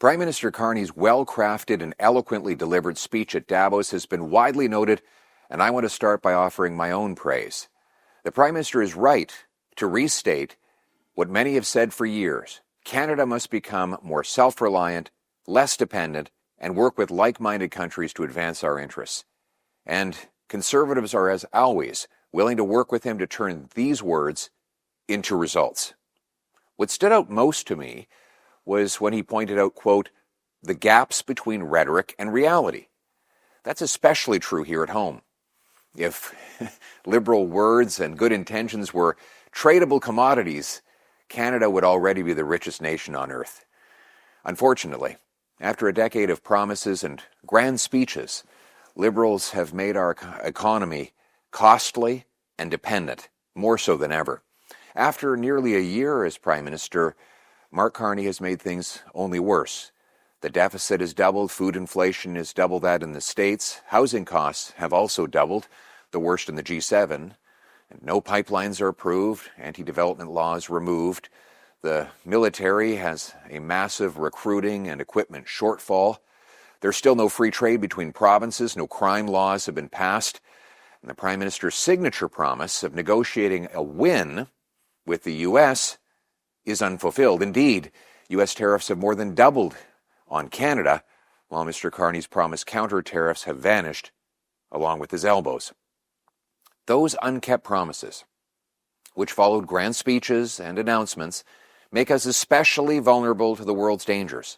Prime Minister Carney's well-crafted and eloquently delivered speech at Davos has been widely noted, and I want to start by offering my own praise. The Prime Minister is right to restate what many have said for years. Canada must become more self-reliant, less dependent, and work with like-minded countries to advance our interests. And Conservatives are, as always, willing to work with him to turn these words into results. What stood out most to me was when he pointed out, quote, the gaps between rhetoric and reality. That's especially true here at home. If liberal words and good intentions were tradable commodities, Canada would already be the richest nation on earth. Unfortunately, after a decade of promises and grand speeches, Liberals have made our economy costly and dependent, more so than ever. After nearly a year as Prime Minister, Mark Carney has made things only worse. The deficit has doubled, food inflation has doubled that in the States, housing costs have also doubled, the worst in the G7, and no pipelines are approved, anti-development laws removed. The military has a massive recruiting and equipment shortfall. There's still no free trade between provinces, no crime laws have been passed, and the Prime Minister's signature promise of negotiating a win with the U.S. is unfulfilled. Indeed, U.S. tariffs have more than doubled on Canada, while Mr. Carney's promised counter tariffs have vanished along with his elbows. Those unkept promises, which followed grand speeches and announcements, make us especially vulnerable to the world's dangers.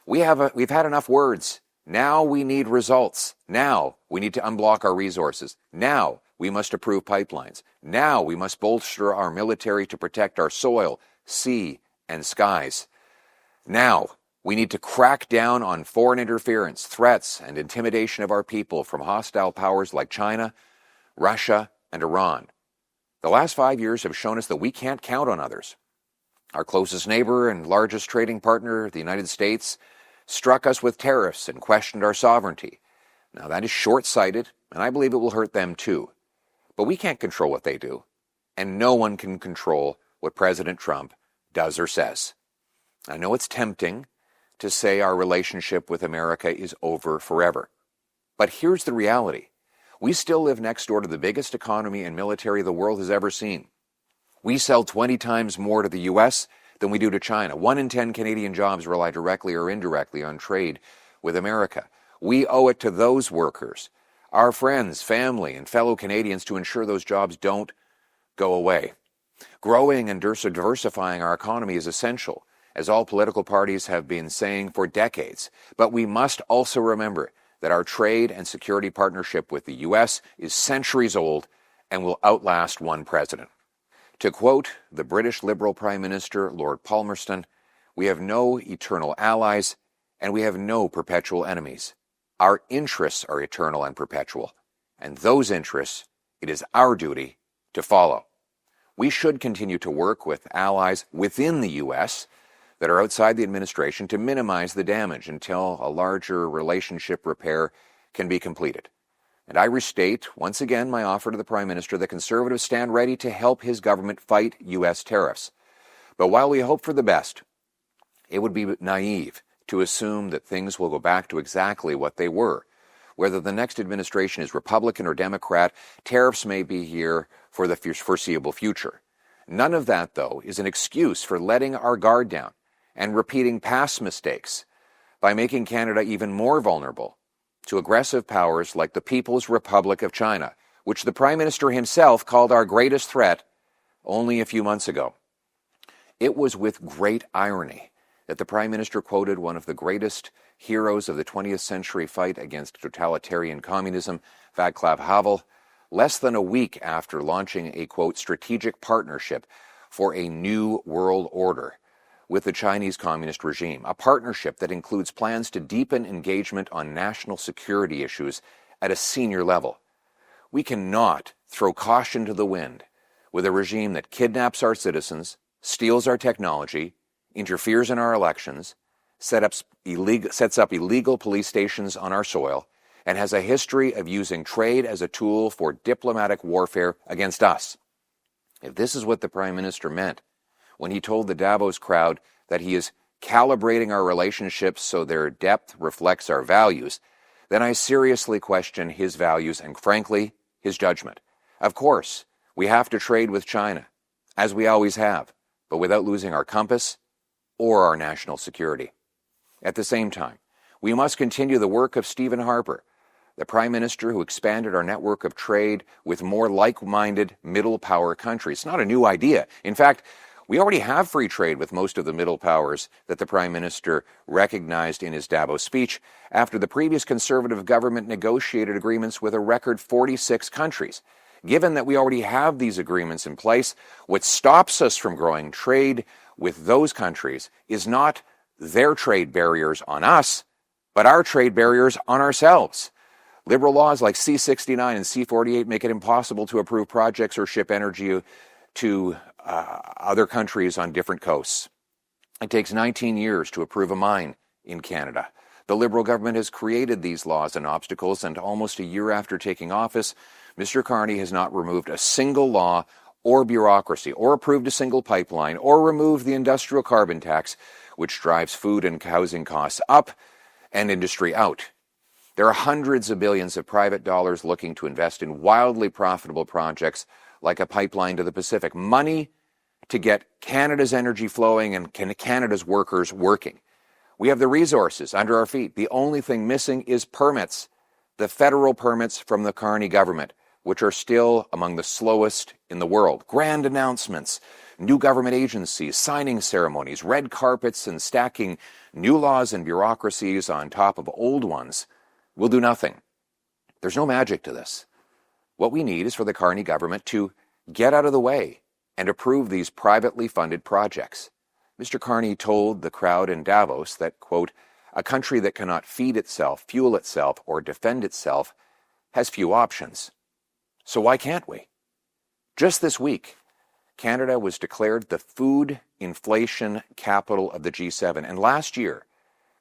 We've had enough words. Now we need results. Now we need to unblock our resources. Now we must approve pipelines. Now we must bolster our military to protect our soil, sea, and skies. Now we need to crack down on foreign interference, threats, and intimidation of our people from hostile powers like China, Russia, and Iran. The last 5 years have shown us that we can't count on others. Our closest neighbor and largest trading partner, the United States, struck us with tariffs and questioned our sovereignty. Now that is short-sighted, and I believe it will hurt them too. But we can't control what they do, and no one can control what President Trump does or says. I know it's tempting to say our relationship with America is over forever. But here's the reality. We still live next door to the biggest economy and military the world has ever seen. We sell 20 times more to the U.S. than we do to China. 1 in 10 Canadian jobs rely directly or indirectly on trade with America. We owe it to those workers, our friends, family, and fellow Canadians to ensure those jobs don't go away. Growing and diversifying our economy is essential, as all political parties have been saying for decades. But we must also remember that our trade and security partnership with the U.S. is centuries old and will outlast one president. To quote the British Liberal Prime Minister, Lord Palmerston, we have no eternal allies and we have no perpetual enemies. Our interests are eternal and perpetual, and those interests it is our duty to follow. We should continue to work with allies within the U.S. that are outside the administration to minimize the damage until a larger relationship repair can be completed. And I restate once again my offer to the Prime Minister that Conservatives stand ready to help his government fight U.S. tariffs. But while we hope for the best, it would be naive to assume that things will go back to exactly what they were. Whether the next administration is Republican or Democrat, tariffs may be here for the foreseeable future. None of that, though, is an excuse for letting our guard down and repeating past mistakes by making Canada even more vulnerable to aggressive powers like the People's Republic of China, which the Prime Minister himself called our greatest threat only a few months ago. It was with great irony that the Prime Minister quoted one of the greatest heroes of the 20th century fight against totalitarian communism, Václav Havel, less than a week after launching a, quote, strategic partnership for a new world order with the Chinese communist regime, a partnership that includes plans to deepen engagement on national security issues at a senior level. We cannot throw caution to the wind with a regime that kidnaps our citizens, steals our technology, interferes in our elections, sets up illegal police stations on our soil, and has a history of using trade as a tool for diplomatic warfare against us. If this is what the Prime Minister meant when he told the Davos crowd that he is calibrating our relationships so their depth reflects our values, then I seriously question his values and, frankly, his judgment. Of course, we have to trade with China, as we always have, but without losing our compass or our national security. At the same time, we must continue the work of Stephen Harper, the Prime Minister who expanded our network of trade with more like-minded middle-power countries. It's not a new idea. In fact, we already have free trade with most of the middle powers that the Prime Minister recognized in his Davos speech after the previous Conservative government negotiated agreements with a record 46 countries. Given that we already have these agreements in place, what stops us from growing trade with those countries is not their trade barriers on us, but our trade barriers on ourselves. Liberal laws like C-69 and C-48 make it impossible to approve projects or ship energy to other countries on different coasts. It takes 19 years to approve a mine in Canada. The Liberal government has created these laws and obstacles, and almost a year after taking office, Mr. Carney has not removed a single law or bureaucracy, or approved a single pipeline, or removed the industrial carbon tax, which drives food and housing costs up and industry out. There are hundreds of billions of private dollars looking to invest in wildly profitable projects like a pipeline to the Pacific. Money to get Canada's energy flowing and Canada's workers working. We have the resources under our feet. The only thing missing is permits. The federal permits from the Carney government, which are still among the slowest in the world. Grand announcements, new government agencies, signing ceremonies, red carpets, and stacking new laws and bureaucracies on top of old ones will do nothing. There's no magic to this. What we need is for the Carney government to get out of the way and approve these privately funded projects. Mr. Carney told the crowd in Davos that, quote, a country that cannot feed itself, fuel itself, or defend itself has few options. So why can't we? Just this week, Canada was declared the food inflation capital of the G7. And last year,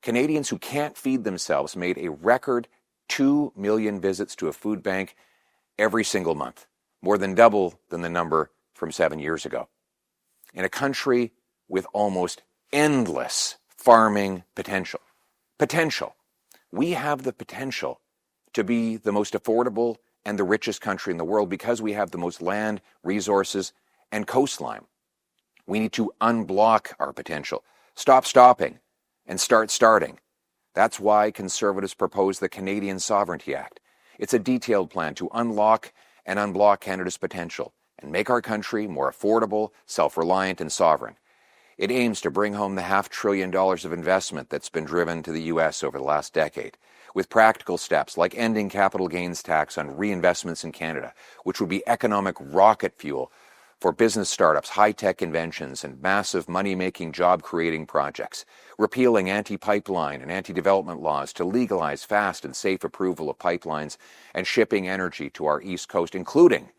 Canadians who can't feed themselves made a record 2 million visits to a food bank every single month, more than double than the number from 7 years ago. In a country with almost endless farming potential. We have the potential to be the most affordable and the richest country in the world because we have the most land, resources, and coastline. We need to unblock our potential, stop stopping, and start starting. That's why Conservatives propose the Canadian Sovereignty Act. It's a detailed plan to unlock and unblock Canada's potential and make our country more affordable, self-reliant, and sovereign. It aims to bring home the $500 billion of investment that's been driven to the U.S. over the last decade, with practical steps like ending capital gains tax on reinvestments in Canada, which would be economic rocket fuel for business startups, high-tech inventions, and massive money-making, job-creating projects, repealing anti-pipeline and anti-development laws to legalize fast and safe approval of pipelines and shipping energy to our East Coast, including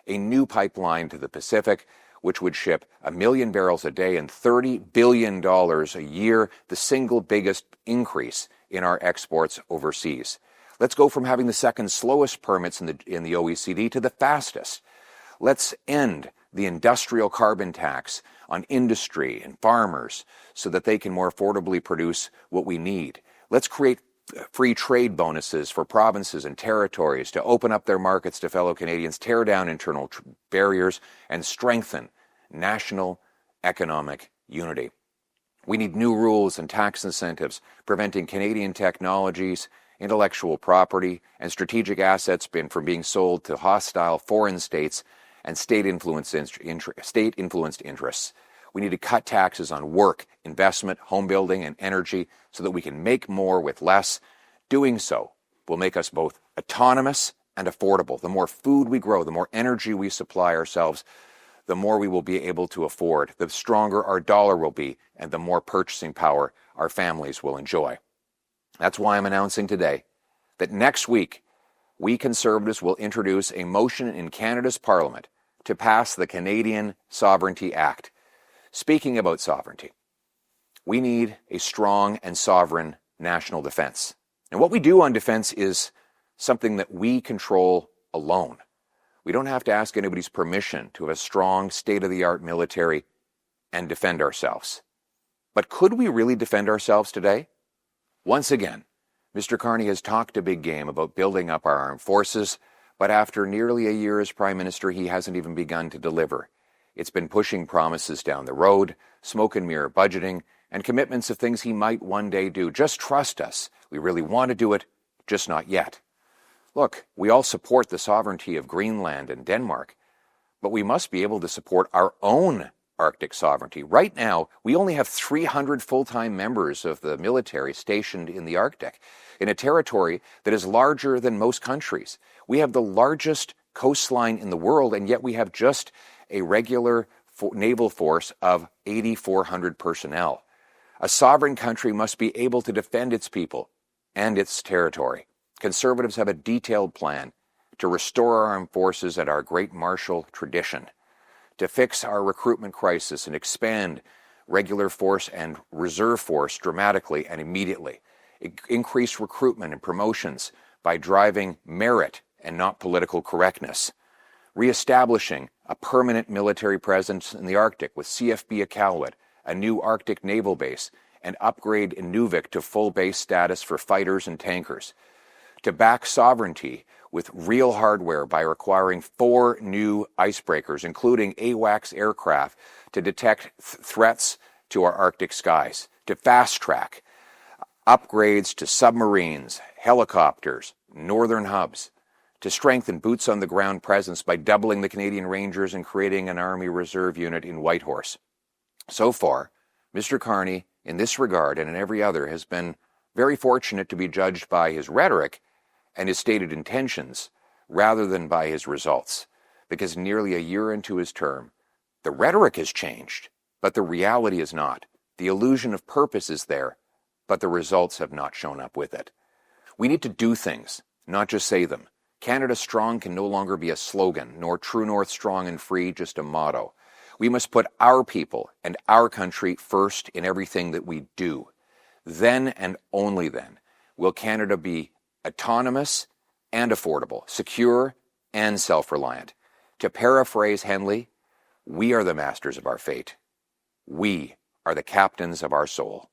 a new pipeline to the Pacific, which would ship 1 million barrels a day and $30 billion a year, the single biggest increase in our exports overseas. Let's go from having the second slowest permits in the OECD to the fastest. Let's end the industrial carbon tax on industry and farmers so that they can more affordably produce what we need. Let's create free trade bonuses for provinces and territories to open up their markets to fellow Canadians, tear down internal barriers, and strengthen national economic unity. We need new rules and tax incentives preventing Canadian technologies, intellectual property, and strategic assets from being sold to hostile foreign states and state-influenced interests. We need to cut taxes on work, investment, home building, and energy so that we can make more with less. Doing so will make us both autonomous and affordable. The more food we grow, the more energy we supply ourselves, the more we will be able to afford, the stronger our dollar will be, and the more purchasing power our families will enjoy. That's why I'm announcing today that next week, we Conservatives will introduce a motion in Canada's Parliament to pass the Canadian Sovereignty Act. Speaking about sovereignty, we need a strong and sovereign national defense. And what we do on defense is something that we control alone. We don't have to ask anybody's permission to have a strong, state-of-the-art military and defend ourselves. But could we really defend ourselves today? Once again, Mr. Carney has talked a big game about building up our armed forces, but after nearly a year as Prime Minister, he hasn't even begun to deliver. It's been pushing promises down the road, smoke and mirror budgeting, and commitments of things he might one day do. Just trust us. We really want to do it, just not yet. Look, we all support the sovereignty of Greenland and Denmark, but we must be able to support our own Arctic sovereignty. Right now, we only have 300 full-time members of the military stationed in the Arctic, in a territory that is larger than most countries. We have the largest coastline in the world, and yet we have just a regular naval force of 8,400 personnel. A sovereign country must be able to defend its people and its territory. Conservatives have a detailed plan to restore our armed forces and our great martial tradition, to fix our recruitment crisis and expand regular force and reserve force dramatically and immediately, increase recruitment and promotions by driving merit and not political correctness, reestablishing a permanent military presence in the Arctic with CFB Iqaluit, a new Arctic naval base, and upgrade Inuvik to full base status for fighters and tankers, to back sovereignty with real hardware by requiring 4 new icebreakers, including AWACS aircraft, to detect threats to our Arctic skies, to fast-track upgrades to submarines, helicopters, northern hubs, to strengthen boots-on-the-ground presence by doubling the Canadian Rangers and creating an Army Reserve unit in Whitehorse. So far, Mr. Carney, in this regard and in every other, has been very fortunate to be judged by his rhetoric and his stated intentions rather than by his results, because nearly a year into his term, the rhetoric has changed, but the reality is not. The illusion of purpose is there, but the results have not shown up with it. We need to do things, not just say them. Canada Strong can no longer be a slogan, nor True North Strong and Free just a motto. We must put our people and our country first in everything that we do. Then and only then will Canada be autonomous and affordable, secure and self-reliant. To paraphrase Henley, we are the masters of our fate. We are the captains of our soul.